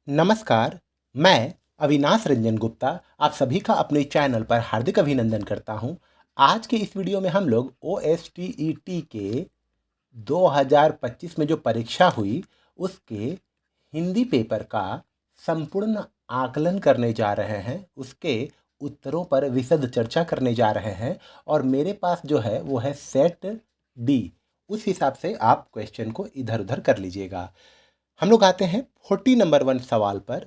नमस्कार, मैं अविनाश रंजन गुप्ता आप सभी का अपने चैनल पर हार्दिक अभिनंदन करता हूं। आज के इस वीडियो में हम लोग OSTET के 2025 में जो परीक्षा हुई उसके हिंदी पेपर का संपूर्ण आकलन करने जा रहे हैं, उसके उत्तरों पर विशद चर्चा करने जा रहे हैं और मेरे पास जो है वो है सेट डी। उस हिसाब से आप क्वेश्चन को इधर उधर कर लीजिएगा। हम लोग आते हैं 40 नंबर 1 सवाल पर।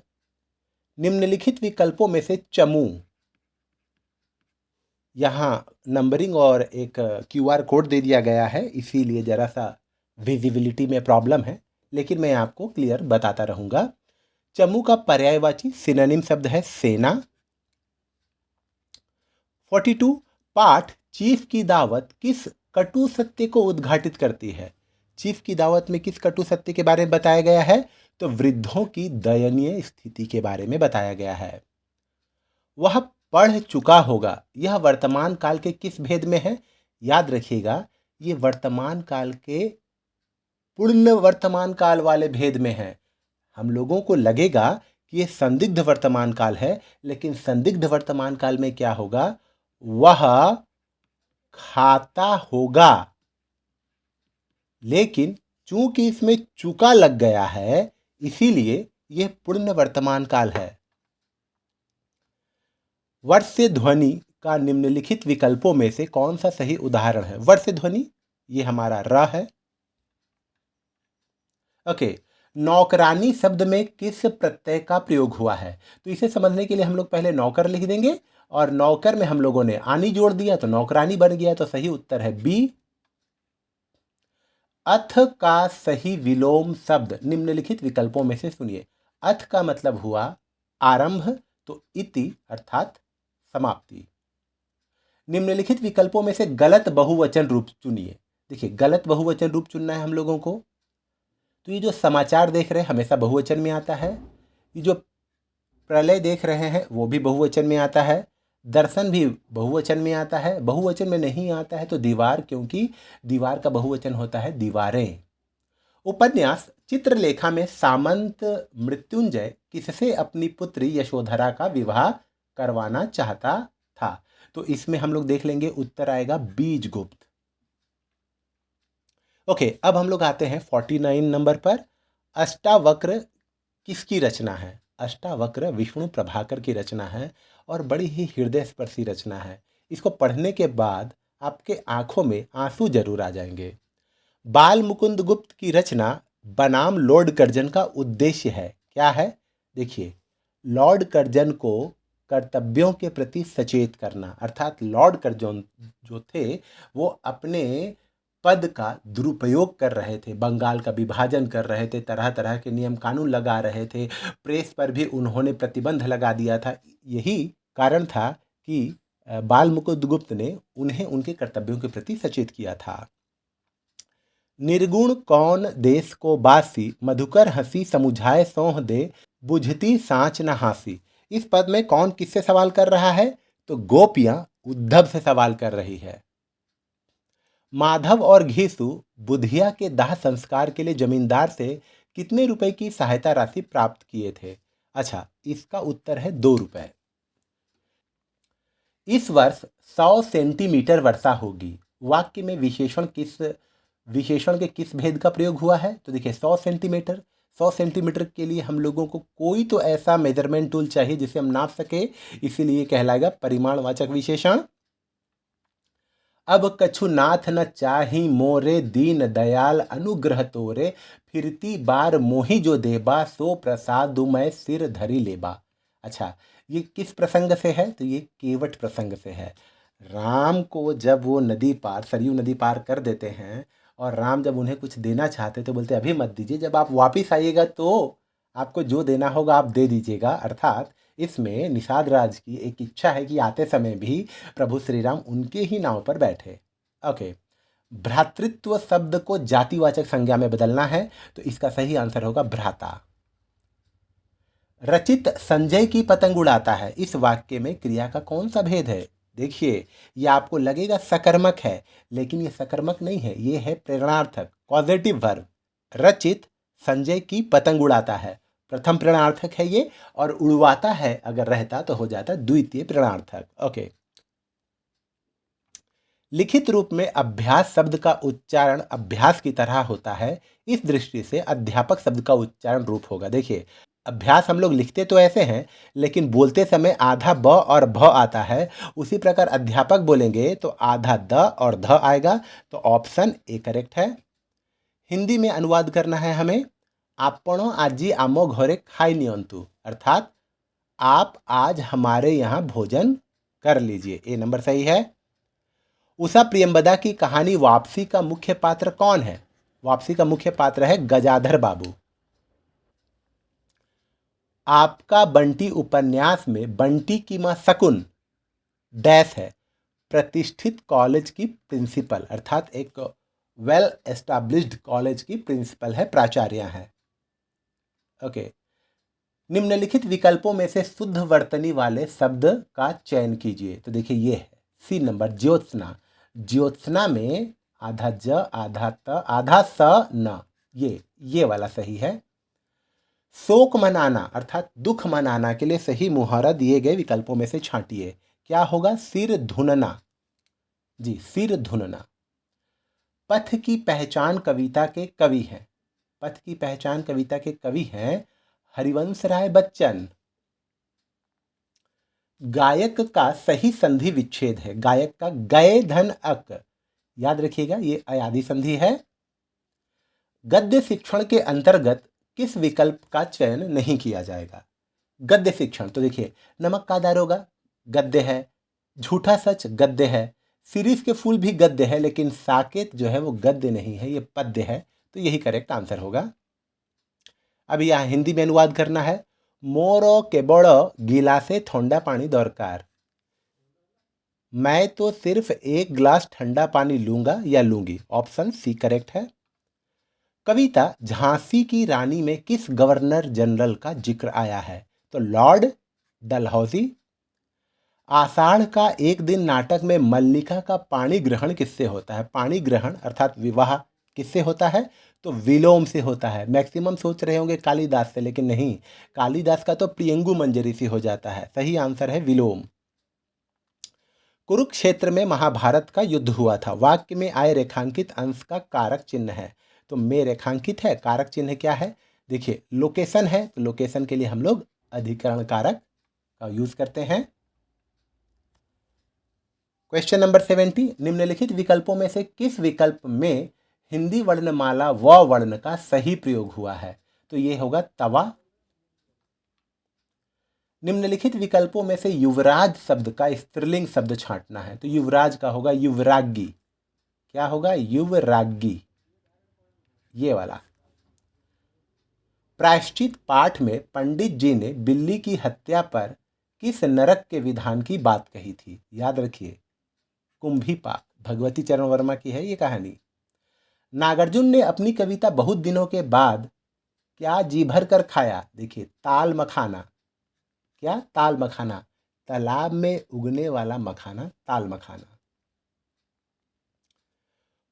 निम्नलिखित विकल्पों में से चमू, यहाँ नंबरिंग और एक QR कोड दे दिया गया है, इसीलिए ज़रा सा विजिबिलिटी में प्रॉब्लम है, लेकिन मैं आपको क्लियर बताता रहूँगा। चमू का पर्यायवाची सिनोनिम शब्द है सेना। 42 पाठ चीफ की दावत किस कटु सत्य को उद्घाटित करती है? चीफ की दावत में किस कटु सत्य के बारे में बताया गया है? तो वृद्धों की दयनीय स्थिति के बारे में बताया गया है। वह पढ़ चुका होगा, यह वर्तमान काल के किस भेद में है? याद रखिएगा, ये वर्तमान काल के पूर्ण वर्तमान काल वाले भेद में है। हम लोगों को लगेगा कि ये संदिग्ध वर्तमान काल है, लेकिन संदिग्ध वर्तमान काल में क्या होगा? वह खाता होगा, लेकिन चूंकि इसमें चुका लग गया है इसीलिए यह पूर्ण वर्तमान काल है। वर्ष ध्वनि का निम्नलिखित विकल्पों में से कौन सा सही उदाहरण है? वर्ष ध्वनि ये हमारा र है। ओके, नौकरानी शब्द में किस प्रत्यय का प्रयोग हुआ है? तो इसे समझने के लिए हम लोग पहले नौकर लिख देंगे और नौकर में हम लोगों ने आनी जोड़ दिया तो नौकरानी बन गया, तो सही उत्तर है बी। अथ का सही विलोम शब्द निम्नलिखित विकल्पों में से सुनिए। अथ का मतलब हुआ आरंभ, तो इति अर्थात समाप्ति। निम्नलिखित विकल्पों में से गलत बहुवचन रूप चुनिए। देखिए, गलत बहुवचन रूप चुनना है हम लोगों को। तो ये जो समाचार देख रहे हैं हमेशा बहुवचन में आता है, ये जो प्रलय देख रहे हैं वो भी बहुवचन में आता है, दर्शन भी बहुवचन में आता है। बहुवचन में नहीं आता है तो दीवार, क्योंकि दीवार का बहुवचन होता है दीवारें। उपन्यास चित्रलेखा में सामंत मृत्युंजय किससे अपनी पुत्री यशोधरा का विवाह करवाना चाहता था? तो इसमें हम लोग देख लेंगे, उत्तर आएगा बीजगुप्त। ओके, अब हम लोग आते हैं 49 नंबर पर। अष्टावक्र किसकी रचना है? अष्टावक्र विष्णु प्रभाकर की रचना है और बड़ी ही हृदय स्पर्शी रचना है। इसको पढ़ने के बाद आपके आंखों में आंसू जरूर आ जाएंगे। बाल मुकुंद गुप्त की रचना बनाम लॉर्ड कर्जन का उद्देश्य है, क्या है? देखिए, लॉर्ड कर्जन को कर्तव्यों के प्रति सचेत करना, अर्थात लॉर्ड कर्जन जो थे वो अपने पद का दुरुपयोग कर रहे थे, बंगाल का विभाजन कर रहे थे, तरह तरह के नियम कानून लगा रहे थे, प्रेस पर भी उन्होंने प्रतिबंध लगा दिया था। यही कारण था कि बाल मुकुंद गुप्त ने उन्हें उनके कर्तव्यों के प्रति सचेत किया था। निर्गुण कौन देश को बासी, मधुकर हंसी समुझाए सौंह दे, बुझती साँच न हासी। इस पद में कौन किससे सवाल कर रहा है? तो गोपियां उद्धव से सवाल कर रही है। माधव और घीसु बुधिया के दाह संस्कार के लिए जमींदार से कितने रुपए की सहायता राशि प्राप्त किए थे? अच्छा, इसका उत्तर है 2 रुपए। इस वर्ष 100 सेंटीमीटर वर्षा होगी, वाक्य में विशेषण के किस भेद का प्रयोग हुआ है? तो देखिए, 100 सेंटीमीटर के लिए हम लोगों को कोई तो ऐसा मेजरमेंट टूल चाहिए जिसे हम नाप सके, इसीलिए कहलाएगा परिमाणवाचक विशेषण। अब कछु नाथ न चाही मोरे, दीन दयाल अनुग्रह तोरे, फिरती बार मोहि जो देबा, सो प्रसादु मैं सिर धरी लेबा। अच्छा, ये किस प्रसंग से है? तो ये केवट प्रसंग से है। राम को जब वो नदी पार, सरयू नदी पार कर देते हैं और राम जब उन्हें कुछ देना चाहते तो बोलते अभी मत दीजिए, जब आप वापिस आइएगा तो आपको जो देना होगा आप दे दीजिएगा। अर्थात इसमें निषाद राज की एक इच्छा है कि आते समय भी प्रभु श्री राम उनके ही नाव पर बैठे। ओके, भ्रातृत्व शब्द को जातिवाचक संज्ञा में बदलना है, तो इसका सही आंसर होगा भ्राता। रचित संजय की पतंग उड़ाता है, इस वाक्य में क्रिया का कौन सा भेद है? देखिए, ये आपको लगेगा सकर्मक है, लेकिन ये सकर्मक नहीं है, ये है प्रेरणार्थक, पॉजिटिव वर्ब। रचित संजय की पतंग उड़ाता है, प्रथम प्रणयार्थक है ये, और उड़वाता है अगर रहता तो हो जाता द्वितीय प्रणयार्थक। ओके। लिखित रूप में अभ्यास शब्द का उच्चारण अभ्यास की तरह होता है, इस दृष्टि से अध्यापक शब्द का उच्चारण रूप होगा। देखिए, अभ्यास हम लोग लिखते तो ऐसे हैं, लेकिन बोलते समय आधा ब और भ आता है। उसी प्रकार अध्यापक बोलेंगे तो आधा द और ध आएगा, तो ऑप्शन ए करेक्ट है। हिंदी में अनुवाद करना है हमें, आपण आजी आमो घरे खाई नियंतु, अर्थात आप आज हमारे यहाँ भोजन कर लीजिए। ए नंबर सही है। उषा प्रियंवदा की कहानी वापसी का मुख्य पात्र कौन है? वापसी का मुख्य पात्र है गजाधर बाबू। आपका बंटी उपन्यास में बंटी की मां शकुन डैश है, प्रतिष्ठित कॉलेज की प्रिंसिपल, अर्थात एक वेल एस्टैब्लिश्ड कॉलेज की प्रिंसिपल है, प्राचार्य है। ओके। निम्नलिखित विकल्पों में से शुद्ध वर्तनी वाले शब्द का चयन कीजिए। तो देखिए ये है सी नंबर, ज्योत्सना। ज्योत्सना में आधा ज आधा त आधा स न, ये वाला सही है। शोक मनाना अर्थात दुख मनाना के लिए सही मुहावरा दिए गए विकल्पों में से छांटिए। क्या होगा? सिर धुनना। जी, सिर धुनना। पथ की पहचान कविता के कवि हैं। पथ की पहचान कविता के कवि हैं हरिवंश राय बच्चन। गायक का सही संधि विच्छेद है, गायक का गए धन अक, याद रखिएगा ये अयादी संधि है। गद्य शिक्षण के अंतर्गत किस विकल्प का चयन नहीं किया जाएगा? गद्य शिक्षण, तो देखिए नमक का दारोगा गद्य है, झूठा सच गद्य है, शिरीष के फूल भी गद्य है, लेकिन साकेत जो है वो गद्य नहीं है, ये पद्य है, तो यही करेक्ट आंसर होगा। अब यहाँ हिंदी में अनुवाद करना है। मोरो केवल गिलासे ठंडा पानी दरकार, मैं तो सिर्फ एक गिलास ठंडा पानी लूंगा या लूंगी, ऑप्शन सी करेक्ट है। कविता झांसी की रानी में किस गवर्नर जनरल का जिक्र आया है? तो लॉर्ड डलहौजी। आषाढ़ का एक दिन नाटक में मल्लिका का पाणी ग्रहण किससे होता है? पाणी ग्रहण अर्थात विवाह किससे होता है? तो विलोम से होता है। मैक्सिमम सोच रहे होंगे कालिदास से, लेकिन नहीं, कालिदास का तो प्रियंगु मंजरी से हो जाता है। सही आंसर है विलोम। कुरुक्षेत्र में महाभारत का युद्ध हुआ था, वाक्य में आए रेखांकित अंश का कारक चिन्ह है। तो में रेखांकित है, कारक चिन्ह क्या है? देखिए लोकेशन है, तो लोकेशन के लिए हम लोग अधिकरण कारक का यूज करते हैं। क्वेश्चन नंबर 70, निम्नलिखित विकल्पों में से किस विकल्प में हिंदी वर्णमाला व वर्ण का सही प्रयोग हुआ है? तो ये होगा तवा। निम्नलिखित विकल्पों में से युवराज शब्द का स्त्रीलिंग शब्द छांटना है। तो युवराज का होगा युवरागी। क्या होगा? युवरागी, ये वाला। प्रायश्चित पाठ में पंडित जी ने बिल्ली की हत्या पर किस नरक के विधान की बात कही थी? याद रखिए, कुंभीपाक, भगवती चरण वर्मा की है ये कहानी। नागार्जुन ने अपनी कविता बहुत दिनों के बाद क्या जी भर कर खाया? देखिए ताल मखाना। क्या? ताल मखाना, तालाब में उगने वाला मखाना, ताल मखाना।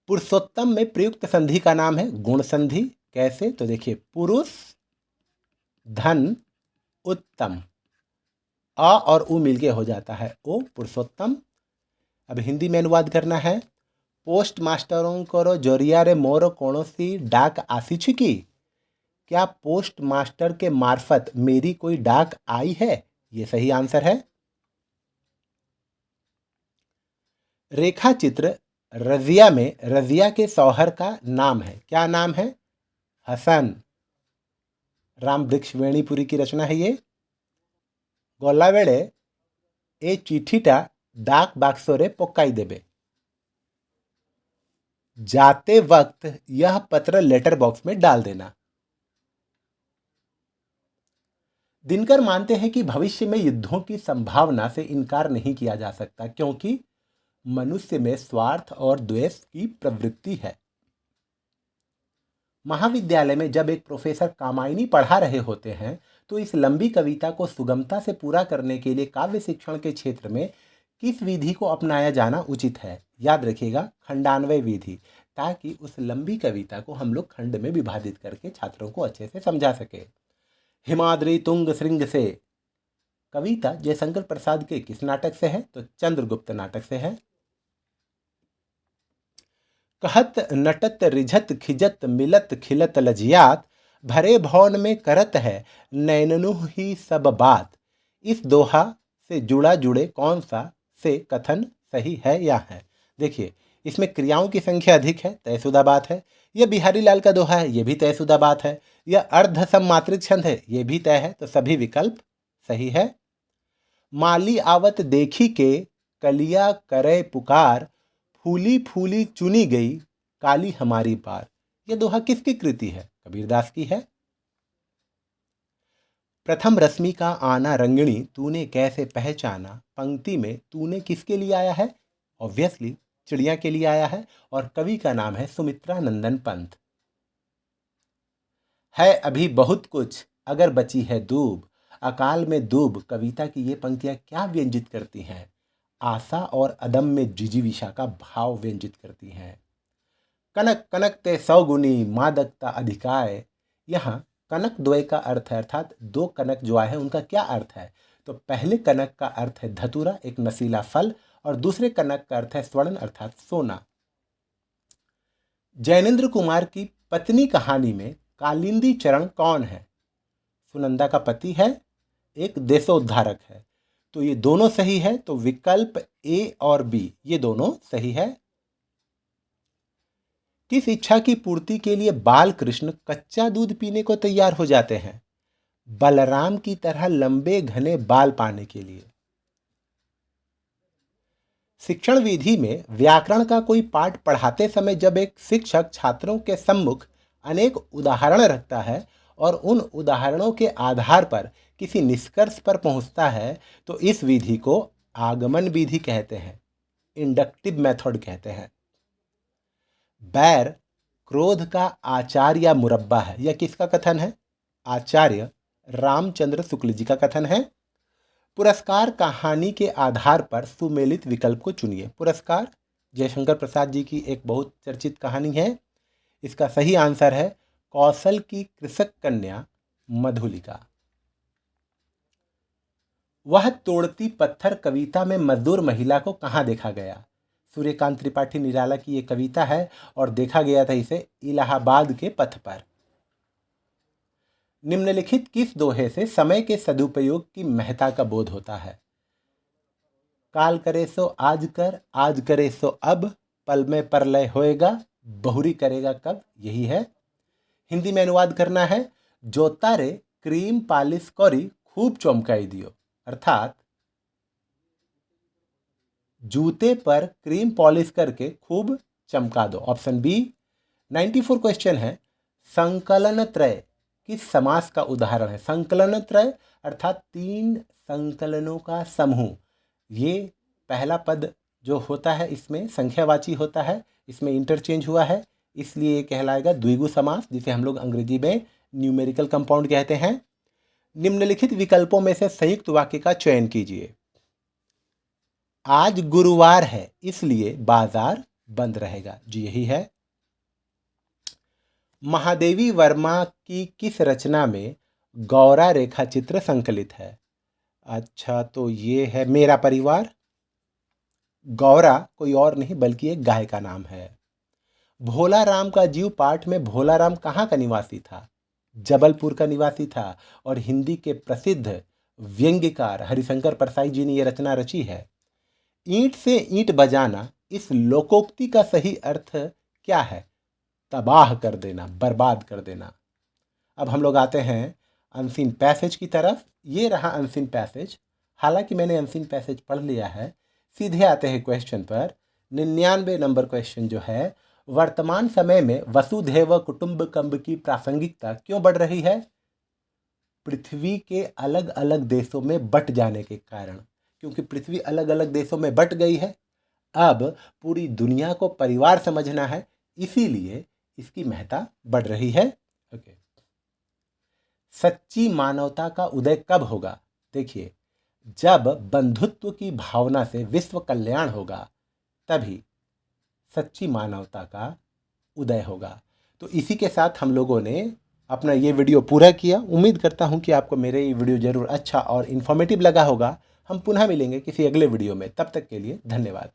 पुरुषोत्तम में प्रयुक्त संधि का नाम है गुण संधि। कैसे? तो देखिए पुरुष धन उत्तम, अ और उ मिलके हो जाता है ओ, पुरुषोत्तम। अब हिंदी में अनुवाद करना है। पोस्ट मास्टरों को जरिया रे मोर कौनसी डाक आसी की, क्या पोस्ट मास्टर के मार्फत मेरी कोई डाक आई है? ये सही आंसर है। रेखा चित्र रजिया में रजिया के शौहर का नाम है, क्या नाम है? हसन। राम वृक्ष वेणीपुरी की रचना है ये। गला बेड़े ए चिठीटा डाक बाक्सोरे पकाई देबे, जाते वक्त यह पत्र लेटर बॉक्स में डाल देना। दिनकर मानते हैं कि भविष्य में युद्धों की संभावना से इनकार नहीं किया जा सकता, क्योंकि मनुष्य में स्वार्थ और द्वेष की प्रवृत्ति है। महाविद्यालय में जब एक प्रोफेसर कामायनी पढ़ा रहे होते हैं, तो इस लंबी कविता को सुगमता से पूरा करने के लिए काव्य शिक्षण के क्षेत्र में किस विधि को अपनाया जाना उचित है? याद रखिएगा, खंडान्वय विधि, ताकि उस लंबी कविता को हम लोग खंड में विभाजित करके छात्रों को अच्छे से समझा सके। हिमाद्री तुंग श्रृंग से कविता जयशंकर प्रसाद के किस नाटक से है? तो चंद्रगुप्त नाटक से है। कहत नटत रिझत खिजत मिलत खिलत लजियात, भरे भवन में करत है नैननु ही सब बात। इस दोहा से जुड़ा जुड़े कौन सा से कथन सही है या है? देखिए, इसमें क्रियाओं की संख्या अधिक है, तयशुदा बात है। यह बिहारी लाल का दोहा है, यह भी तयशुदा बात है। यह अर्ध सम्मात्रिक छंद है, यह भी तय है। तो सभी विकल्प सही है। माली आवत देखी के कलिया करे पुकार, फूली फूली चुनी गई काली हमारी पार। यह दोहा किसकी कृति है? कबीरदास की है। प्रथम रश्मि का आना रंगिणी तूने कैसे पहचाना, पंक्ति में तूने किसके लिए आया है? ऑब्वियसली चिड़िया के लिए आया है और कवि का नाम है सुमित्रा नंदन पंत। है अभी बहुत कुछ अगर बची है दूब, अकाल में दूब। कविता की ये पंक्तियां क्या व्यंजित करती हैं? आशा और अदम्य जिजीविषा का भाव व्यंजित करती हैं। कनक कनक ते सौगुनी मादकता अधिकाय। यहाँ कनक द्वय का अर्थ है, अर्थात दो कनक जो आए हैं उनका क्या अर्थ है? तो पहले कनक का अर्थ है धतूरा, एक नशीला फल, और दूसरे कनक का अर्थ है स्वर्ण अर्थात सोना। जैनेन्द्र कुमार की पत्नी कहानी में कालिंदी चरण कौन है? सुनंदा का पति है, एक देशोद्धारक है। तो ये दोनों सही है। तो विकल्प ए और बी ये दोनों सही है। किस इच्छा की पूर्ति के लिए बाल कृष्ण कच्चा दूध पीने को तैयार हो जाते हैं? बलराम की तरह लंबे घने बाल पाने के लिए। शिक्षण विधि में व्याकरण का कोई पाठ पढ़ाते समय जब एक शिक्षक छात्रों के सम्मुख अनेक उदाहरण रखता है और उन उदाहरणों के आधार पर किसी निष्कर्ष पर पहुंचता है, तो इस विधि को आगमन विधि कहते हैं, इंडक्टिव मेथड कहते हैं। बैर क्रोध का आचार्य या मुरब्बा है, यह किसका कथन है? आचार्य रामचंद्र शुक्ल जी का कथन है। पुरस्कार कहानी के आधार पर सुमेलित विकल्प को चुनिए। पुरस्कार जयशंकर प्रसाद जी की एक बहुत चर्चित कहानी है। इसका सही आंसर है कौशल की कृषक कन्या मधुलिका। वह तोड़ती पत्थर कविता में मजदूर महिला को कहाँ देखा गया? सूर्यकांत त्रिपाठी निराला की ये कविता है और देखा गया था इसे इलाहाबाद के पथ पर। निम्नलिखित किस दोहे से समय के सदुपयोग की महत्ता का बोध होता है? काल करे सो आज कर, आज करे सो अब, पल में परलय होएगा, बहुरी करेगा कब। यही है। हिंदी में अनुवाद करना है, जोता रे क्रीम पालिश करी खूब चमकाई दियो। अर्थात जूते पर क्रीम पॉलिश करके खूब चमका दो। Option B. 94 क्वेश्चन है, संकलन त्रय किस समास का उदाहरण है? संकलन त्रय अर्थात 3 संकलनों का समूह। ये पहला पद जो होता है इसमें संख्यावाची होता है, इसमें इंटरचेंज हुआ है, इसलिए ये कहलाएगा द्विगु समास, जिसे हम लोग अंग्रेजी में न्यूमेरिकल कंपाउंड कहते हैं। निम्नलिखित विकल्पों में से संयुक्त वाक्य का चयन कीजिए। आज गुरुवार है इसलिए बाजार बंद रहेगा। जी यही है। महादेवी वर्मा की किस रचना में गौरा रेखा चित्र संकलित है? अच्छा, तो ये है मेरा परिवार। गौरा कोई और नहीं बल्कि एक गाय का नाम है। भोला राम का जीव पाठ में भोला राम कहाँ का निवासी था? जबलपुर का निवासी था। और हिंदी के प्रसिद्ध व्यंग्यकार हरिशंकर परसाई जी ने यह रचना रची है। ईंट से ईंट बजाना, इस लोकोक्ति का सही अर्थ क्या है? तबाह कर देना, बर्बाद कर देना। अब हम लोग आते हैं अनसीन पैसेज की तरफ। ये रहा अनसीन पैसेज। हालांकि मैंने अनसीन पैसेज पढ़ लिया है। सीधे आते हैं क्वेश्चन पर। 99 नंबर क्वेश्चन जो है, वर्तमान समय में वसुधैव कुटुंबकम की प्रासंगिकता क्यों बढ़ रही है? पृथ्वी के अलग अलग देशों में बट जाने के कारण। क्योंकि पृथ्वी अलग अलग देशों में बट गई है, अब पूरी दुनिया को परिवार समझना है, इसीलिए इसकी महत्ता बढ़ रही है। ओके। सच्ची मानवता का उदय कब होगा? देखिए, जब बंधुत्व की भावना से विश्व कल्याण होगा, तभी सच्ची मानवता का उदय होगा। तो इसी के साथ हम लोगों ने अपना ये वीडियो पूरा किया। उम्मीद करता हूँ कि आपको मेरे ये वीडियो ज़रूर अच्छा और इन्फॉर्मेटिव लगा होगा। हम पुनः मिलेंगे किसी अगले वीडियो में, तब तक के लिए धन्यवाद।